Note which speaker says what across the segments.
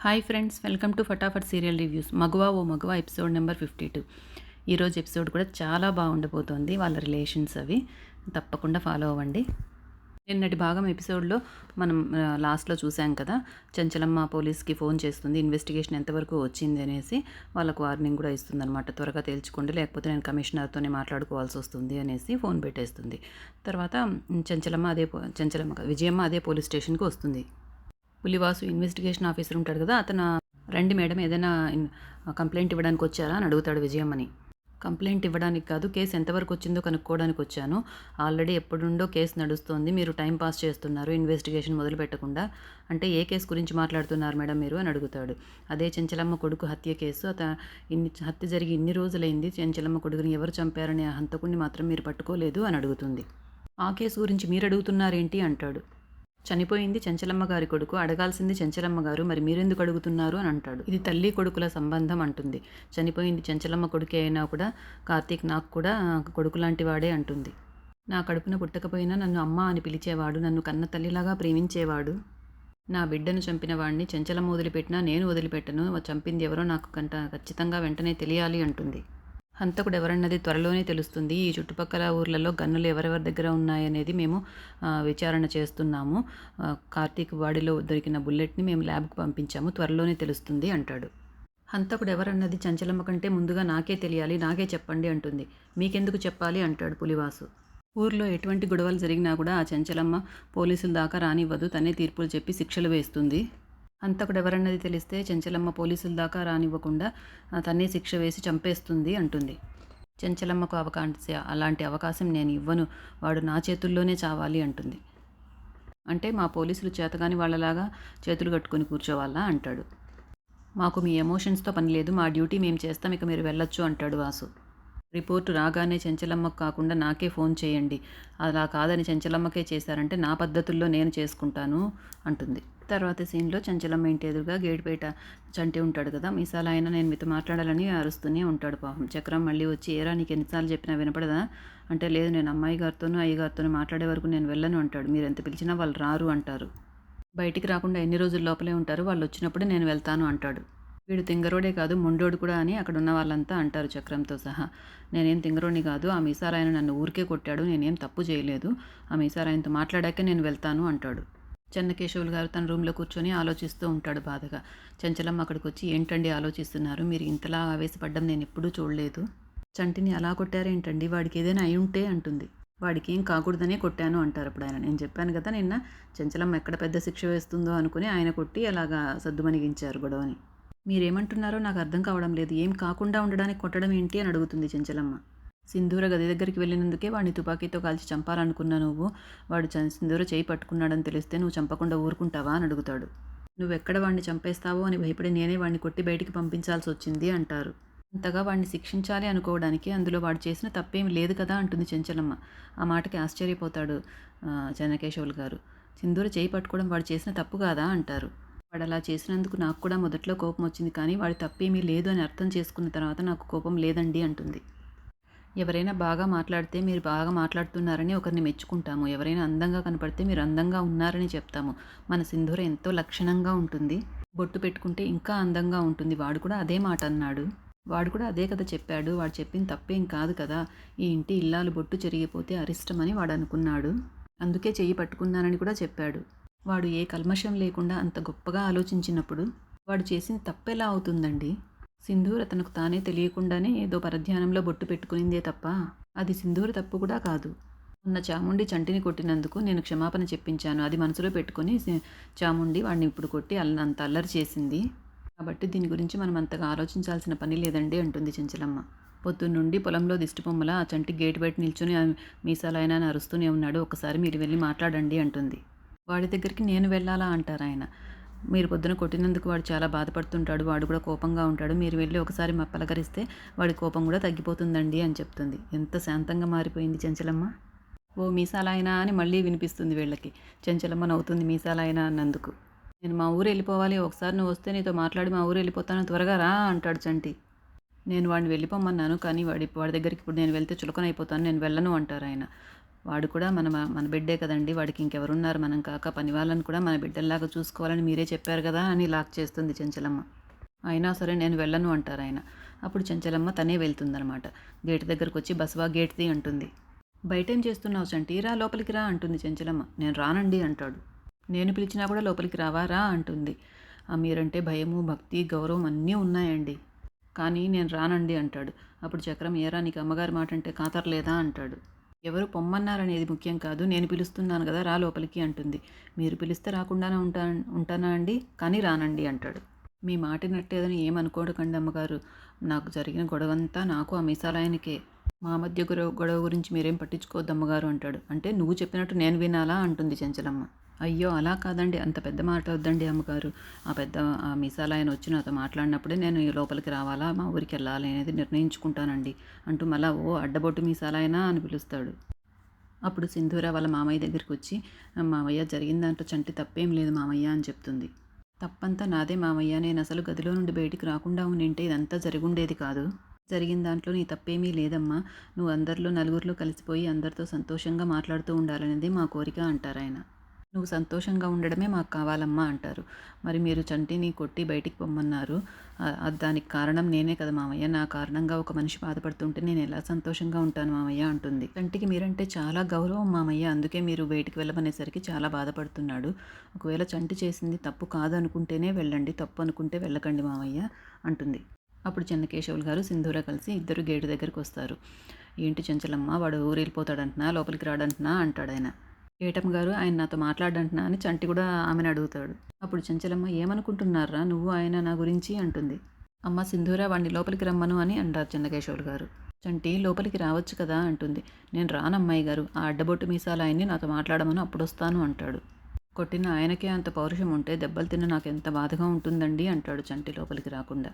Speaker 1: Hi friends, welcome to Fatafat serial reviews. Maguva O మగువా episode number 52. ఈరోజు episode కూడా చాలా బాగుండిపోతుంది. వాళ్ళ రిలేషన్స్ అవి తప్పకుండా ఫాలో అవ్వండి. నిన్నటి భాగం ఎపిసోడ్లో మనం లాస్ట్లో చూసాం కదా, చెంచలమ్మ పోలీస్కి ఫోన్ చేస్తుంది, ఇన్వెస్టిగేషన్ ఎంతవరకు వచ్చింది అనేసి వాళ్ళకు వార్నింగ్ కూడా ఇస్తుందన్నమాట. త్వరగా తేల్చుకోండి, లేకపోతే నేను కమిషనర్తోనే మాట్లాడుకోవాల్సి వస్తుంది అనేసి ఫోన్ పెట్టేస్తుంది. తర్వాత విజయమ్మ అదే పోలీస్ స్టేషన్కి వస్తుంది. పులివాసు ఇన్వెస్టిగేషన్ ఆఫీసర్ ఉంటాడు కదా, అతను రండి మేడం, ఏదైనా కంప్లైంట్ ఇవ్వడానికి వచ్చారా అని అడుగుతాడు విజయమ్మని. కంప్లైంట్ ఇవ్వడానికి కాదు, కేసు ఎంతవరకు వచ్చిందో కనుక్కోవడానికి వచ్చాను. ఆల్రెడీ ఎప్పుడుండో కేసు నడుస్తోంది, మీరు టైం పాస్ చేస్తున్నారు ఇన్వెస్టిగేషన్ మొదలు పెట్టకుండా. అంటే ఏ కేసు గురించి మాట్లాడుతున్నారు మేడం మీరు అని అడుగుతాడు. అదే చెంచలమ్మ కొడుకు హత్య కేసు. హత్య జరిగి ఇన్ని రోజులైంది, చెంచలమ్మ కొడుకుని ఎవరు చంపారనే హంతకుడిని మాత్రం మీరు పట్టుకోలేదు అని అడుగుతుంది. ఆ కేసు గురించి మీరు అడుగుతున్నారేంటి అంటాడు. చనిపోయింది చెంచలమ్మ గారి కొడుకు, అడగాల్సింది చెంచలమ్మ గారు, మరి మీరెందుకు అడుగుతున్నారు అని అంటాడు. ఇది తల్లి కొడుకుల సంబంధం అంటుంది. చనిపోయింది చెంచలమ్మ కొడుకే అయినా కూడా కార్తీక్ నాకు కూడా కొడుకు లాంటి వాడే అంటుంది. నా కడుపున పుట్టకపోయినా నన్ను అమ్మ అని పిలిచేవాడు, నన్ను కన్న తల్లిలాగా ప్రేమించేవాడు. నా బిడ్డను చంపిన వాడిని చెంచలమ్మ వదిలిపెట్టినా నేను వదిలిపెట్టను, చంపింది ఎవరో నాకు ఖచ్చితంగా వెంటనే తెలియాలి అంటుంది. హంతకుడు ఎవరన్నది త్వరలోనే తెలుస్తుంది. ఈ చుట్టుపక్కల ఊర్లలో గన్నులు ఎవరెవరి దగ్గర ఉన్నాయనేది మేము విచారణ చేస్తున్నాము. కార్తీక్ బాడీలో దొరికిన బుల్లెట్ని మేము ల్యాబ్కు పంపించాము, త్వరలోనే తెలుస్తుంది అంటాడు. హంతకుడు ఎవరన్నది చంచలమ్మ కంటే ముందుగా నాకే తెలియాలి, నాకే చెప్పండి అంటుంది. మీకెందుకు చెప్పాలి అంటాడు పులివాసు. ఊర్లో ఎటువంటి గొడవలు జరిగినా కూడా ఆ చంచలమ్మ పోలీసుల దాకా రానివ్వదు, తనే తీర్పులు చెప్పి శిక్షలు వేస్తుంది. హంతకుడు ఎవరన్నది తెలిస్తే చెంచలమ్మ పోలీసుల దాకా రానివ్వకుండా తనే శిక్ష వేసి చంపేస్తుంది అంటుంది. చెంచలమ్మకు అలాంటి అవకాశం నేను ఇవ్వను, వాడు నా చేతుల్లోనే చావాలి అంటుంది. అంటే మా పోలీసులు చేతగాని వాళ్ళలాగా చేతులు కట్టుకొని కూర్చోవాలా అంటాడు. మాకు మీ ఎమోషన్స్తో పని లేదు, మా డ్యూటీ మేము చేస్తాం, ఇక మీరు వెళ్ళొచ్చు అంటాడు వాసు. రిపోర్టు రాగానే చెంచలమ్మకు కాకుండా నాకే ఫోన్ చేయండి, అలా కాదని చెంచలమ్మకే చేశారంటే నా పద్ధతుల్లో నేను చేసుకుంటాను అంటుంది. తర్వాత సీన్లో చెంచలమ్మ ఇంటి ఎదురుగా గేటుపేట చంటి ఉంటాడు కదా, మీసాల ఆయన నేను మీతో మాట్లాడాలని అరుస్తూనే ఉంటాడు. పాపం చక్రం మళ్ళీ వచ్చి, ఏరా నీకు ఎన్నిసార్లు చెప్పినా వినపడదా అంటే, లేదు నేను అమ్మాయి గారితోనూ అయ్యగారితోనూ మాట్లాడే వరకు నేను వెళ్ళను అంటాడు. మీరు ఎంత పిలిచినా వాళ్ళు రారు అంటారు. బయటికి రాకుండా ఎన్ని రోజుల లోపలే ఉంటారు, వాళ్ళు వచ్చినప్పుడే నేను వెళ్తాను అంటాడు. వీడు తింగరోడే కాదు మొండోడు కూడా అని అక్కడ ఉన్న వాళ్ళంతా అంటారు చక్రంతో సహా. నేనేం తింగరోడిని కాదు, ఆ మీసారాయన నన్ను ఊరికే కొట్టాడు, నేనేం తప్పు చేయలేదు, ఆ మీసారాయనతో మాట్లాడాకే నేను వెళ్తాను అంటాడు. చెన్నకేశవులు గారు తన రూమ్లో కూర్చొని ఆలోచిస్తూ ఉంటాడు బాధగా. చెంచలమ్మ అక్కడికి వచ్చి, ఏంటండి ఆలోచిస్తున్నారు, మీరు ఇంతలా ఆవేశపడ్డం నేను ఎప్పుడూ చూడలేదు. చంటిని అలా కొట్టారేంటండి, వాడికి ఏదైనా అయి ఉంటే అంటుంది. వాడికి ఏం కాకూడదనే కొట్టాను అంటారు. అప్పుడు ఆయన, నేను చెప్పాను కదా నిన్న చెంచలమ్మ ఎక్కడ పెద్ద శిక్ష వేస్తుందో అనుకుని ఆయన కొట్టి అలాగా సద్దుమణిగించారు గొడవని. మీరేమంటున్నారో నాకు అర్థం కావడం లేదు, ఏం కాకుండా ఉండడానికి కొట్టడం ఏంటి అని అడుగుతుంది చెంచలమ్మ. సింధూర గది దగ్గరికి వెళ్ళినందుకే వాడిని తుపాకీతో కాల్చి చంపాలనుకున్నా నువ్వు, వాడు సింధూర చేయి పట్టుకున్నాడని తెలిస్తే నువ్వు చంపకుండా ఊరుకుంటావా అని అడుగుతాడు. నువ్వెక్కడ వాడిని చంపేస్తావో అని భయపడి నేనే వాడిని కొట్టి బయటికి పంపించాల్సి వచ్చింది అంటారు. అంతగా వాడిని శిక్షించాలి అనుకోవడానికి అందులో వాడు చేసిన తప్పేం లేదు కదా అంటుంది చెంచలమ్మ. ఆ మాటకి ఆశ్చర్యపోతాడు చెన్నకేశవులు గారు. సింధూర చేయి పట్టుకోవడం వాడు చేసిన తప్పు కాదా అంటారు. వాడు అలా చేసినందుకు నాకు కూడా మొదట్లో కోపం వచ్చింది, కానీ వాడి తప్పేమీ లేదు అని అర్థం చేసుకున్న తర్వాత నాకు కోపం లేదండి అంటుంది. ఎవరైనా బాగా మాట్లాడితే మీరు బాగా మాట్లాడుతున్నారని ఒకరిని మెచ్చుకుంటాము, ఎవరైనా అందంగా కనపడితే మీరు అందంగా ఉన్నారని చెప్తాము. మన సింధూర ఎంతో లక్షణంగా ఉంటుంది, బొట్టు పెట్టుకుంటే ఇంకా అందంగా ఉంటుంది. వాడు కూడా అదే మాట అన్నాడు, వాడు కూడా అదే కదా చెప్పాడు, వాడు చెప్పింది తప్పేం కాదు కదా. ఈ ఇంటి ఇల్లాలు బొట్టు చెరిగిపోతే అరిష్టమని వాడు అనుకున్నాడు, అందుకే చెయ్యి పట్టుకున్నానని కూడా చెప్పాడు. వాడు ఏ కల్మషం లేకుండా అంత గొప్పగా ఆలోచించినప్పుడు వాడు చేసిన తప్పెలా అవుతుందండి. సింధూర తనకు తానే తెలియకుండానే ఏదో పరధ్యానంలో బొట్టు పెట్టుకునిందే తప్ప అది సింధూర తప్పు కూడా కాదు. మొన్న చాముండి చంటిని కొట్టినందుకు నేను క్షమాపణ చెప్పించాను, అది మనసులో పెట్టుకుని చాముండి వాడిని ఇప్పుడు కొట్టి అంత అల్లరి చేసింది, కాబట్టి దీని గురించి మనం అంతగా ఆలోచించాల్సిన పని లేదండి అంటుంది చెంచలమ్మ. పొద్దున్నుండి పొలంలో దిష్టిబొమ్మల ఆ చంటి గేటు బయట నిల్చొని మీసాలైనా అని అరుస్తూనే ఉన్నాడు, ఒకసారి మీరు వెళ్ళి మాట్లాడండి అంటుంది. వాడి దగ్గరికి నేను వెళ్ళాలా అంటారు ఆయన. మీరు పొద్దున కొట్టినందుకు వాడు చాలా బాధపడుతుంటాడు, వాడు కూడా కోపంగా ఉంటాడు, మీరు వెళ్ళి ఒకసారి పలకరిస్తే వాడి కోపం కూడా తగ్గిపోతుందండి అని చెప్తుంది. ఎంత శాంతంగా మారిపోయింది చెంచలమ్మ. ఓ మీసాలాయన అని మళ్ళీ వినిపిస్తుంది వీళ్ళకి. చెంచలమ్మ నవ్వుతుంది మీసాలాయన అన్నందుకు. నేను మా ఊరు వెళ్ళిపోవాలి, ఒకసారి నువ్వు వస్తే నీతో మాట్లాడి మా ఊరు వెళ్ళిపోతాను, త్వరగా రా అంటాడు చంటి. నేను వాడిని వెళ్ళిపోమన్నాను, కానీ వాడి దగ్గరికి ఇప్పుడు నేను వెళ్తే చులకనైపోతాను, నేను వెళ్ళను అంటారు ఆయన. వాడు కూడా మన బిడ్డే కదండి, వాడికి ఇంకెవరున్నారు మనం కాక, పని వాళ్ళని కూడా మన బిడ్డల్లాగా చూసుకోవాలని మీరే చెప్పారు కదా అని లాక్ చేస్తుంది చెంచలమ్మ. అయినా సరే నేను వెళ్ళను అంటారు ఆయన. అప్పుడు చెంచలమ్మ తనే వెళ్తుందనమాట. గేటు దగ్గరకు వచ్చి బసవా గేట్ తీ అంటుంది. బయటేం చేస్తున్నావు చంటి, రా లోపలికి రా అంటుంది చెంచలమ్మ. నేను రానండి అంటాడు. నేను పిలిచినా కూడా లోపలికి రావా, రా అంటుంది. మీరంటే భయము, భక్తి, గౌరవం అన్నీ ఉన్నాయండి, కానీ నేను రానండి అంటాడు. అప్పుడు చక్రం, ఏరా నీకు అమ్మగారి మాట అంటే కాతరలేదా అంటాడు. ఎవరు పొమ్మన్నారనేది ముఖ్యం కాదు, నేను పిలుస్తున్నాను కదా, రా లోపలికి అంటుంది. మీరు పిలిస్తే రాకుండానే ఉంటానా అండి, కానీ రానండి అంటాడు. మీ మాటినట్టేదని ఏమనుకోడకండి అమ్మగారు, నాకు జరిగిన గొడవంతా నాకు ఆ మీసాలాయనకే, మా మధ్య గొడవ గురించి మీరేం పట్టించుకోవద్దు అమ్మగారు అంటాడు. అంటే నువ్వు చెప్పినట్టు నేను వినాలా అంటుంది చెంచలమ్మ. అయ్యో అలా కాదండి, అంత పెద్ద మాట వద్దండి అమ్మగారు, ఆ మీసాలాయన వచ్చి నాతో మాట్లాడినప్పుడే నేను ఈ లోపలికి రావాలా, మా ఊరికి వెళ్ళాలి అనేది నిర్ణయించుకుంటానండి అంటూ మళ్ళా ఓ అడ్డబొట్టు మీసాలాయన అని పిలుస్తాడు. అప్పుడు సింధూర వాళ్ళ మామయ్య దగ్గరికి వచ్చి, మామయ్య జరిగిన దాంట్లో చంటి తప్పేం లేదు మామయ్య అని చెప్తుంది. తప్పంతా నాదే మామయ్య, నేను అసలు గదిలో నుండి బయటికి రాకుండా ఉండింటే ఇదంతా జరుగుండేది కాదు. జరిగిన దాంట్లో నీ తప్పేమీ లేదమ్మా, నువ్వు అందరిలో నలుగురిలో కలిసిపోయి అందరితో సంతోషంగా మాట్లాడుతూ ఉండాలనేది మా కోరిక అంటారాయన. నువ్వు సంతోషంగా ఉండడమే మాకు కావాలమ్మా అంటారు. మరి మీరు చంటిని కొట్టి బయటికి పొమ్మన్నారు, దానికి కారణం నేనే కదా మామయ్య, నా కారణంగా ఒక మనిషి బాధపడుతుంటే నేను ఎలా సంతోషంగా ఉంటాను మామయ్య అంటుంది. చంటికి మీరంటే చాలా గౌరవం మామయ్య, అందుకే మీరు బయటికి వెళ్ళమనేసరికి చాలా బాధపడుతున్నాడు. ఒకవేళ చంటి చేసింది తప్పు కాదు అనుకుంటేనే వెళ్ళండి, తప్పు అనుకుంటే వెళ్ళకండి మామయ్య అంటుంది. అప్పుడు చెన్నకేశవులు గారు సింధూర కలిసి ఇద్దరు గేటు దగ్గరికి వస్తారు. ఏంటి చెంచలమ్మ, వాడు ఊరు వెళ్ళిపోతాడంటున్నా, లోపలికి రాడంటున్నా అంటాడు ఆయన. ఏటమ్మ గారు, ఆయన నాతో మాట్లాడంటున్నా అని చంటి కూడా ఆమెను అడుగుతాడు. అప్పుడు చెంచలమ్మ, ఏమనుకుంటున్నారా నువ్వు ఆయన నా గురించి అంటుంది. అమ్మ సింధూర, వాడిని లోపలికి రమ్మను అని అంటారు చెన్నకేశవులు గారు. చంటి లోపలికి రావచ్చు కదా అంటుంది. నేను రానమ్మాయి గారు, ఆ అడ్డబొట్టు మీసాల ఆయన్ని నాతో మాట్లాడమని అప్పుడొస్తాను అంటాడు. కొట్టిన ఆయనకే అంత పౌరుషం ఉంటే దెబ్బలు తిన్న నాకు ఎంత బాధగా ఉంటుందండి అంటాడు చంటి లోపలికి రాకుండా.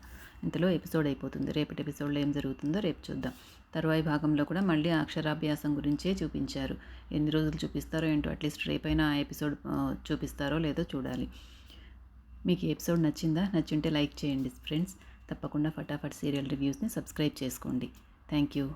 Speaker 1: ఇంతలో ఎపిసోడ్ అయిపోతుంది. రేపటి ఎపిసోడ్లో ఏం జరుగుతుందో రేపు చూద్దాం. తరువాయి భాగంలో కూడా మళ్ళీ అక్షరాభ్యాసం గురించే చూపించారు. ఎన్ని రోజులు చూపిస్తారో ఏంటో, అట్లీస్ట్ రేపైనా ఆ ఎపిసోడ్ చూపిస్తారో లేదో చూడాలి. మీకు ఈ ఎపిసోడ్ నచ్చిందా? నచ్చుంటే లైక్ చేయండి ఫ్రెండ్స్. తప్పకుండా ఫటాఫట్ సీరియల్ రివ్యూస్ని సబ్స్క్రైబ్ చేసుకోండి. Thank you.